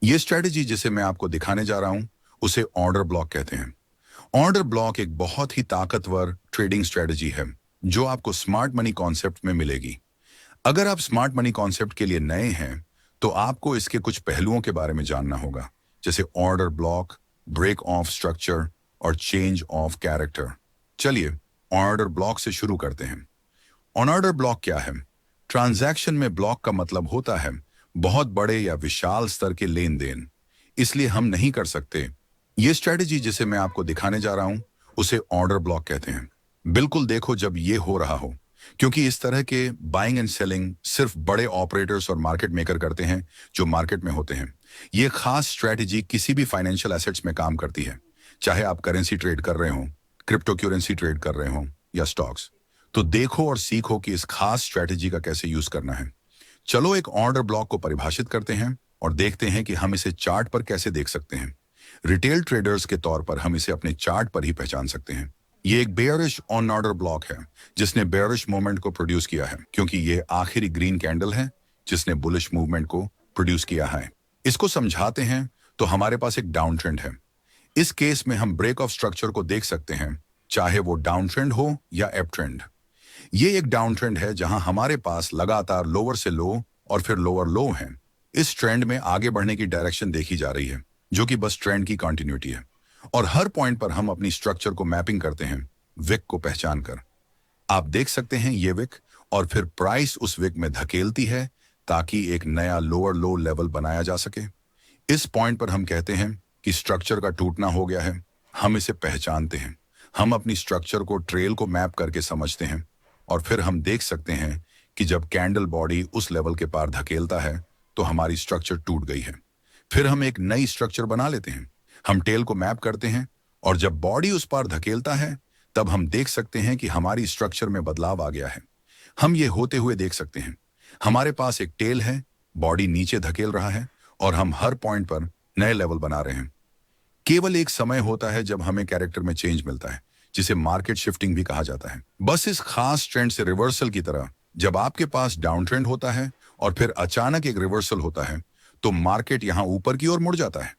ये स्ट्रेटजी जिसे मैं आपको दिखाने जा रहा हूं उसे ऑर्डर ब्लॉक कहते हैं। ऑर्डर ब्लॉक एक बहुत ही ताकतवर ट्रेडिंग स्ट्रेटजी है जो आपको स्मार्ट मनी कॉन्सेप्ट में मिलेगी। अगर आप स्मार्ट मनी कॉन्सेप्ट के लिए नए हैं तो आपको इसके कुछ पहलुओं के बारे में जानना होगा, जैसे order block, break of structure और चेंज ऑफ कैरेक्टर। चलिए ऑर्डर ब्लॉक से शुरू करते हैं। ऑर्डर ब्लॉक क्या है? ट्रांजैक्शन में ब्लॉक का मतलब होता है बहुत बड़े या विशाल स्तर के लेन देन, इसलिए हम नहीं कर सकते। ये स्ट्रेटजी जिसे मैं आपको दिखाने जा रहा हूं उसे ऑर्डर ब्लॉक कहते हैं। बिल्कुल देखो जब ये हो रहा हो, क्योंकि इस तरह के बाइंग एंड सेलिंग सिर्फ बड़े ऑपरेटर्स और मार्केट मेकर करते हैं जो मार्केट में होते हैं। ये खास स्ट्रेटजी किसी भी फाइनेंशियल एसेट्स में काम करती है, चाहे आप करेंसी ट्रेड कर रहे हो, क्रिप्टो करेंसी ट्रेड कर रहे हो या स्टॉक्स। तो देखो और सीखो कि इस खास स्ट्रेटजी का कैसे यूज करना है। चलो एक ऑर्डर ब्लॉक को परिभाषित करते हैं और देखते हैं कि हम इसे चार्ट पर कैसे देख सकते हैं। रिटेल ट्रेडर्स के तौर पर हम इसे अपने चार्ट पर ही पहचान सकते हैं। ये एक बेयरिश ऑन ऑर्डर ब्लॉक है जिसने बेयरिश मूवमेंट को प्रोड्यूस किया है, क्योंकि ये आखिरी ग्रीन कैंडल है जिसने बुलिश मूवमेंट को प्रोड्यूस किया है। इसको समझाते हैं तो हमारे पास एक डाउन ट्रेंड है। इस केस में हम ब्रेक ऑफ स्ट्रक्चर को देख सकते हैं, चाहे वो डाउन ट्रेंड हो या अप ट्रेंड। ये एक डाउन ट्रेंड है जहां हमारे पास लगातार लोअर से लो और फिर लोअर लो है। इस ट्रेंड में आगे बढ़ने की डायरेक्शन देखी जा रही है, जो कि बस ट्रेंड की कंटिन्यूटी है। और हर पॉइंट पर हम अपनी स्ट्रक्चर को मैपिंग करते हैं विक को पहचान कर। आप देख सकते हैं ये विक, और फिर प्राइस उस विक में धकेलती है ताकि एक नया लोअर लो लेवल बनाया जा सके। इस पॉइंट पर हम कहते हैं कि स्ट्रक्चर का टूटना हो गया है। हम इसे पहचानते हैं, हम अपनी स्ट्रक्चर को ट्रेल को मैप करके समझते हैं, और फिर हम देख सकते हैं कि जब कैंडल बॉडी उस लेवल के पार धकेलता है तो हमारी स्ट्रक्चर टूट गई है। फिर हम एक नई स्ट्रक्चर बना लेते हैं, हम टेल को मैप करते हैं, और जब बॉडी उस पार धकेलता है तब हम देख सकते हैं कि हमारी स्ट्रक्चर में बदलाव आ गया है। हम ये होते हुए देख सकते हैं, हमारे पास एक टेल है, बॉडी नीचे धकेल रहा है और हम हर पॉइंट पर नए लेवल बना रहे हैं। केवल एक समय होता है जब हमें कैरेक्टर में चेंज मिलता है, जिसे मार्केट शिफ्टिंग भी कहा जाता है। बस इस खास ट्रेंड से रिवर्सल की तरह, जब आपके पास डाउन ट्रेंड होता है और फिर अचानक एक रिवर्सल होता है तो मार्केट यहां ऊपर की ओर मुड़ जाता है।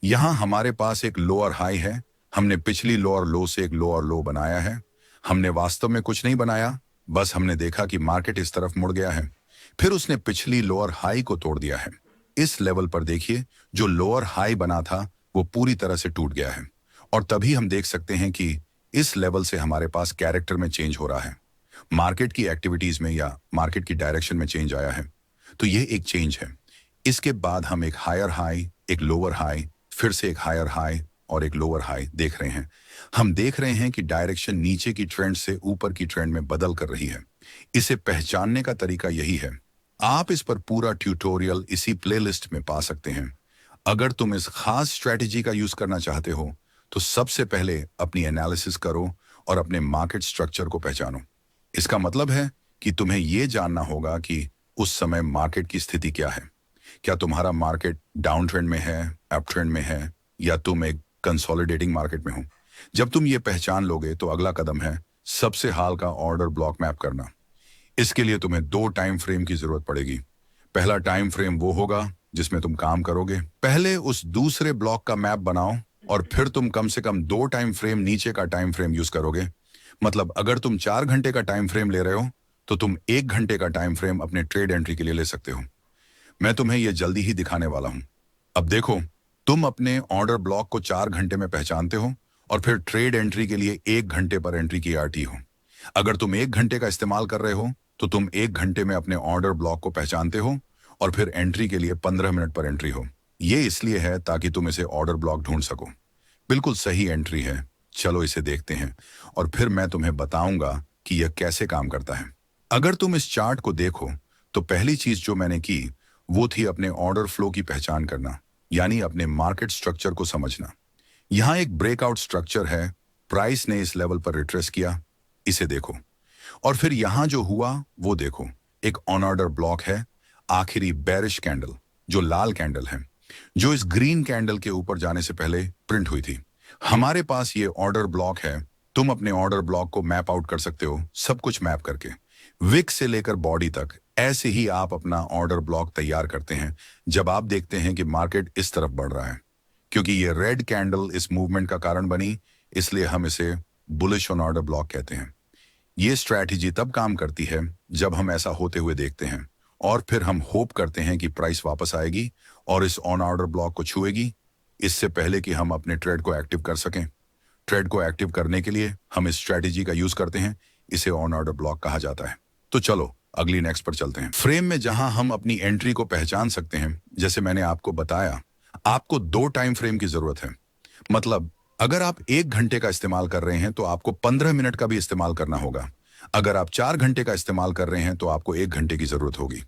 यहां हमारे पास एक लोअर हाई है, हमने पिछली लोअर लो से एक लोअर लो बनाया है। हमने वास्तव में कुछ नहीं बनाया, बस हमने देखा कि मार्केट इस तरफ मुड़ गया है, फिर उसने पिछली लोअर हाई को तोड़ दिया है। इस लेवल पर देखिए, जो लोअर हाई बना था वो पूरी तरह से टूट गया है, और तभी हम देख सकते हैं कि इस लेवल से हमारे पास कैरेक्टर में चेंज हो रहा है, मार्केट की एक्टिविटीज में या मार्केट की डायरेक्शन में चेंज आया है। तो ये एक चेंज है। इसके बाद हम एक हायर हाई, एक लोअर हाई, फिर से एक हायर हाई और एक लोअर हाई देख रहे हैं। हम देख रहे हैं कि डायरेक्शन नीचे की ट्रेंड से ऊपर की ट्रेंड में बदल कर रही है। इसे पहचानने का तरीका यही है। आप इस पर पूरा ट्यूटोरियल इसी प्लेलिस्ट में पा सकते हैं। अगर तुम इस खास स्ट्रेटजी का यूज करना चाहते हो तो सबसे पहले अपनी एनालिसिस करो और अपने मार्केट स्ट्रक्चर को पहचानो। इसका मतलब है कि तुम्हें यह जानना होगा कि उस समय मार्केट की स्थिति क्या है। क्या तुम्हारा मार्केट डाउन ट्रेंड में है, अप ट्रेंड में है, या तुम एक कंसोलिडेटिंग मार्केट में हो। जब तुम ये पहचान लोगे तो अगला कदम है सबसे हाल का ऑर्डर ब्लॉक मैप करना। इसके लिए तुम्हें 2 टाइम फ्रेम की जरूरत पड़ेगी। पहला टाइम फ्रेम वो होगा जिसमें तुम काम करोगे। पहले उस दूसरे ब्लॉक का मैप बनाओ और फिर तुम कम से कम 2 टाइम फ्रेम नीचे का टाइम फ्रेम यूज करोगे। मतलब अगर तुम 4 घंटे का टाइम फ्रेम ले रहे हो तो तुम 1 घंटे का टाइम फ्रेम अपने ट्रेड एंट्री के लिए ले सकते हो। मैं तुम्हें यह जल्दी ही दिखाने वाला हूं। अब देखो, तुम अपने ऑर्डर ब्लॉक को 4 घंटे में पहचानते हो और फिर ट्रेड एंट्री के लिए 1 घंटे पर एंट्री की आरटी हो। अगर तुम 1 घंटे का इस्तेमाल कर रहे हो तो तुम 1 घंटे में अपने ऑर्डर ब्लॉक को पहचानते हो और फिर एंट्री के लिए 15 मिनट पर एंट्री हो। ये इसलिए है ताकि तुम इसे ऑर्डर ब्लॉक ढूंढ सको। बिल्कुल सही एंट्री है। चलो इसे देखते हैं और फिर मैं तुम्हें बताऊंगा कि यह कैसे काम करता है। अगर तुम इस चार्ट को देखो तो पहली चीज जो मैंने की वो थी अपने ऑर्डर फ्लो की पहचान करना, यानी अपने मार्केट स्ट्रक्चर को समझना। यहां एक ब्रेकआउट स्ट्रक्चर है, प्राइस ने इस लेवल पर रिट्रेस किया, इसे देखो। और फिर यहां जो हुआ वो देखो, एक ऑन ऑर्डर ब्लॉक है, आखिरी बेरिश कैंडल जो लाल कैंडल है, जो इस ग्रीन कैंडल के ऊपर जाने से पहले प्रिंट हुई थी। हमारे पास ये ऑर्डर ब्लॉक है। तुम अपने ऑर्डर ब्लॉक को मैप आउट कर सकते हो, सब कुछ मैप करके, विक से लेकर बॉडी तक ऐसे ही आप अपना ऑर्डर ब्लॉक तैयार करते हैं जब आप देखते हैं कि मार्केट इस तरफ बढ़ रहा है। क्योंकि ये रेड कैंडल इस मूवमेंट का कारण बनी, इसलिए हम इसे बुलिश ऑन ऑर्डर ब्लॉक कहते हैं। ये स्ट्रैटेजी तब काम करती है जब हम ऐसा होते हुए देखते हैं और फिर हम होप करते हैं कि प्राइस वापस आएगी और इस ऑन ऑर्डर ब्लॉक को छुएगी, इससे पहले कि हम अपने ट्रेड को एक्टिव कर सकें। ट्रेड को एक्टिव करने के लिए हम इस स्ट्रैटेजी का यूज करते हैं, इसे ऑन ऑर्डर ब्लॉक कहा जाता है। तो चलो अगली नेक्स्ट पर चलते हैं। फ्रेम में जहां हम अपनी एंट्री को पहचान सकते हैं, जैसे मैंने आपको बताया, आपको 2 टाइम फ्रेम की जरूरत है। मतलब अगर आप 1 घंटे का इस्तेमाल कर रहे हैं तो आपको 15 मिनट का भी इस्तेमाल करना होगा। अगर आप 4 घंटे का इस्तेमाल कर रहे हैं तो आपको 1 घंटे की जरूरत होगी।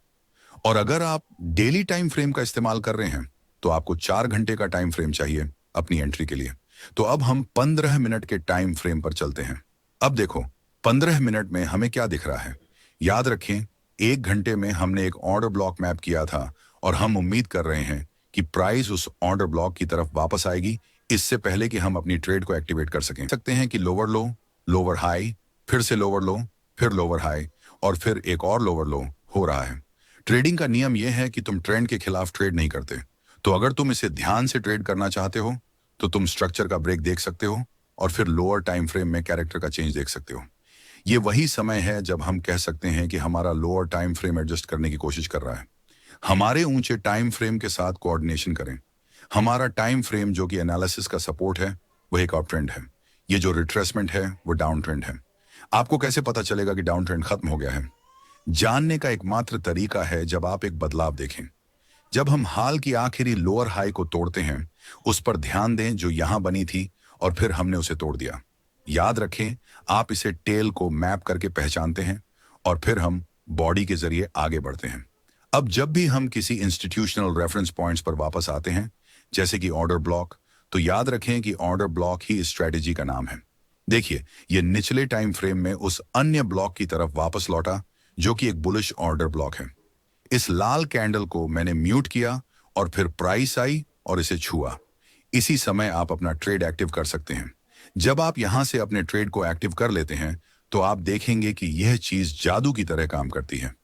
और अगर आप डेली टाइम फ्रेम का इस्तेमाल कर रहे हैं तो आपको 4 घंटे का टाइम फ्रेम चाहिए अपनी एंट्री के लिए। तो अब हम 15 मिनट के टाइम फ्रेम पर चलते हैं। अब देखो 15 मिनट में हमें क्या दिख रहा है। याद रखें, 1 घंटे में हमने एक ऑर्डर ब्लॉक मैप किया था और हम उम्मीद कर रहे हैं कि प्राइस उस ऑर्डर ब्लॉक की तरफ वापस आएगी, इससे पहले कि हम अपनी ट्रेड को एक्टिवेट कर सकें। सकते हैं कि लोअर लो, लोअर हाई, फिर से लोअर लो, फिर लोअर हाई और फिर एक और लोअर लो हो रहा है। ट्रेडिंग का नियम यह है कि तुम ट्रेंड के खिलाफ ट्रेड नहीं करते। तो अगर तुम इसे ध्यान से ट्रेड करना चाहते हो तो तुम स्ट्रक्चर का ब्रेक देख सकते हो और फिर लोअर टाइम फ्रेम में कैरेक्टर का चेंज देख सकते हो। ये वही समय है जब हम कह सकते हैं कि हमारा लोअर टाइम फ्रेम एडजस्ट करने की कोशिश कर रहा है। हमारे ऊंचे टाइम फ्रेम के साथ कोऑर्डिनेशन करें। हमारा टाइम फ्रेम जो कि एनालिसिस का सपोर्ट है, वह एक अप ट्रेंड है। ये जो रिट्रेसमेंट है वो डाउन ट्रेंड है। आपको कैसे पता चलेगा कि डाउन ट्रेंड खत्म हो गया है? जानने का एकमात्र तरीका है जब आप एक बदलाव देखें। जब हम हाल की आखिरी लोअर हाई को तोड़ते हैं, उस पर ध्यान दें जो यहां बनी थी और फिर हमने उसे तोड़ दिया। याद रखें, आप इसे टेल को मैप करके पहचानते हैं और फिर हम बॉडी के जरिए आगे बढ़ते हैं। अब जब भी हम किसी इंस्टीट्यूशनल रेफरेंस पॉइंट्स पर वापस आते हैं, जैसे कि ऑर्डर ब्लॉक, तो याद रखें कि ऑर्डर ब्लॉक ही इस स्ट्रेटेजी का नाम है। देखिए, यह निचले टाइम फ्रेम में उस अन्य ब्लॉक की तरफ वापस लौटा जो कि एक बुलिश ऑर्डर ब्लॉक है। इस लाल कैंडल को मैंने म्यूट किया और फिर प्राइस आई और इसे छुआ। इसी समय आप अपना ट्रेड एक्टिव कर सकते हैं। जब आप यहां से अपने ट्रेड को एक्टिव कर लेते हैं तो आप देखेंगे कि यह चीज जादू की तरह काम करती है।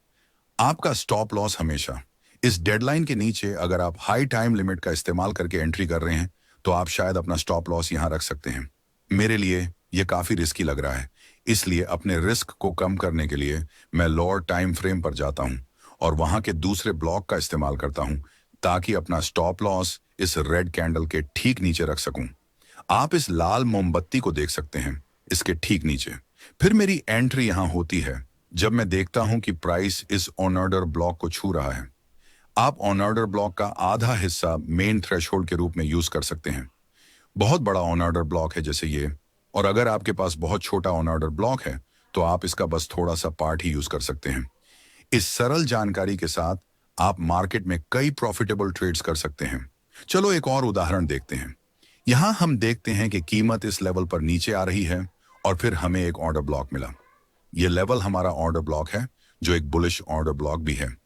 आपका स्टॉप लॉस हमेशा इस डेडलाइन के नीचे, अगर आप हाई टाइम लिमिट का इस्तेमाल करके एंट्री कर रहे हैं तो आप शायद अपना स्टॉप लॉस यहां रख सकते हैं। मेरे लिए यह काफी रिस्की लग रहा है, इसलिए अपने रिस्क को कम करने के लिए मैं लोअर टाइम फ्रेम पर जाता हूं और वहां के दूसरे ब्लॉक का इस्तेमाल करता हूं ताकि अपना स्टॉप लॉस इस रेड कैंडल के ठीक नीचे रख सकूं। आप इस लाल मोमबत्ती को देख सकते हैं, इसके ठीक नीचे। फिर मेरी एंट्री यहां होती है जब मैं देखता हूं कि प्राइस इस ऑन ऑर्डर ब्लॉक को छू रहा है। आप ऑन ऑर्डर ब्लॉक का आधा हिस्सा मेन थ्रेशोल्ड के रूप में यूज कर सकते हैं। बहुत बड़ा ऑन ऑर्डर ब्लॉक है जैसे ये, और अगर आपके पास बहुत छोटा ऑन ऑर्डर ब्लॉक है तो आप इसका बस थोड़ा सा पार्ट ही यूज कर सकते हैं। इस सरल जानकारी के साथ आप मार्केट में कई प्रॉफिटेबल ट्रेड्स कर सकते हैं। चलो एक और उदाहरण देखते हैं। यहां हम देखते हैं कि कीमत इस लेवल पर नीचे आ रही है और फिर हमें एक ऑर्डर ब्लॉक मिला। यह लेवल हमारा ऑर्डर ब्लॉक है जो एक बुलिश ऑर्डर ब्लॉक भी है।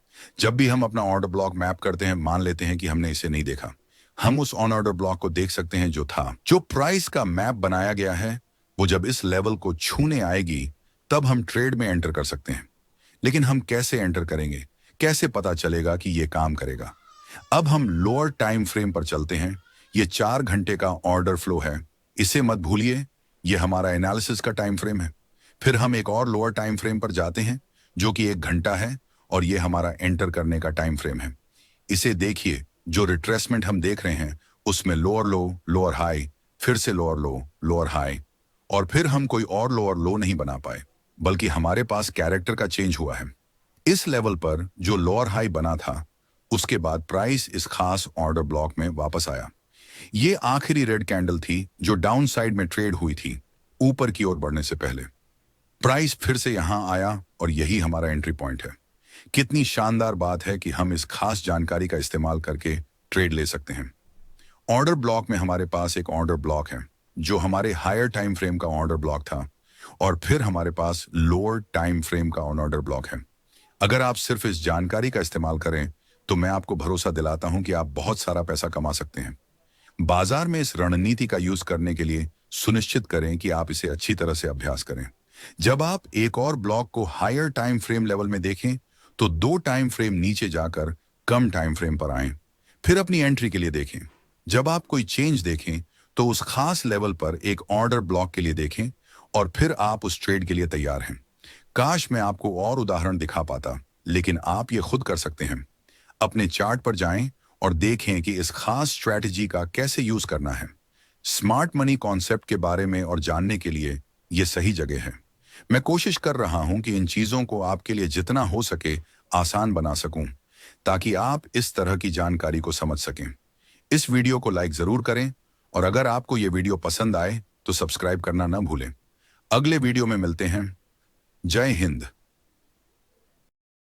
जब भी हम अपना ऑर्डर ब्लॉक मैप करते हैं, मान लेते हैं कि हमने इसे नहीं देखा, हम उस ऑन ऑर्डर ब्लॉक को देख सकते हैं जो था। जो प्राइस का मैप बनाया गया है वो जब इस लेवल को छूने आएगी तब हम ट्रेड में एंटर कर सकते हैं। लेकिन हम कैसे एंटर करेंगे? कैसे पता चलेगा कि यह काम करेगा? अब हम लोअर टाइम फ्रेम पर चलते हैं। यह 4 घंटे का ऑर्डर फ्लो है, इसे मत भूलिए। यह हमारा एनालिसिस का टाइम फ्रेम है। फिर हम एक और लोअर टाइम फ्रेम पर जाते हैं जो कि 1 घंटा है और यह हमारा एंटर करने का टाइम फ्रेम है। इसे देखिए, जो रिट्रेसमेंट हम देख रहे हैं उसमें लोअर लो, लोअर हाई, फिर से लोअर लो, लोअर हाई, और फिर हम कोई और लोअर लो नहीं बना पाए, बल्कि हमारे पास कैरेक्टर का चेंज हुआ है। इस लेवल पर जो लोअर हाई बना था, उसके बाद प्राइस इस खास ऑर्डर ब्लॉक में वापस आया। ये आखिरी रेड कैंडल थी जो डाउन साइड में ट्रेड हुई थी, ऊपर की ओर बढ़ने से पहले। प्राइस फिर से यहां आया और यही हमारा एंट्री पॉइंट है। कितनी शानदार बात है कि हम इस खास जानकारी का इस्तेमाल करके ट्रेड ले सकते हैं। ऑर्डर ब्लॉक में हमारे पास एक ऑर्डर ब्लॉक है जो हमारे हायर टाइम फ्रेम का ऑर्डर ब्लॉक था, और फिर हमारे पास लोअर टाइम फ्रेम का ऑन ऑर्डर ब्लॉक है। अगर आप सिर्फ इस जानकारी का इस्तेमाल करें तो मैं आपको भरोसा दिलाता हूं कि आप बहुत सारा पैसा कमा सकते हैं। बाजार में इस रणनीति का यूज करने के लिए सुनिश्चित करें कि आप इसे अच्छी तरह से अभ्यास करें। जब आप एक और ब्लॉक को हायर टाइम फ्रेम लेवल में देखें तो 2 टाइम फ्रेम नीचे जाकर कम टाइम फ्रेम पर आएं। फिर अपनी एंट्री के लिए देखें। जब आप कोई चेंज देखें तो उस खास लेवल पर एक ऑर्डर ब्लॉक के लिए देखें और फिर आप उस ट्रेड के लिए तैयार हैं। काश मैं आपको और उदाहरण दिखा पाता, लेकिन आप ये खुद कर सकते हैं। अपने चार्ट पर जाएं और देखें कि इस खास स्ट्रैटेजी का कैसे यूज करना है। स्मार्ट मनी कॉन्सेप्ट के बारे में और जानने के लिए ये सही जगह है। मैं कोशिश कर रहा हूं कि इन चीजों को आपके लिए जितना हो सके आसान बना सकूं, ताकि आप इस तरह की जानकारी को समझ सकें। इस वीडियो को लाइक जरूर करें और अगर आपको ये वीडियो पसंद आए तो सब्सक्राइब करना ना भूलें। अगले वीडियो में मिलते हैं। जय हिंद।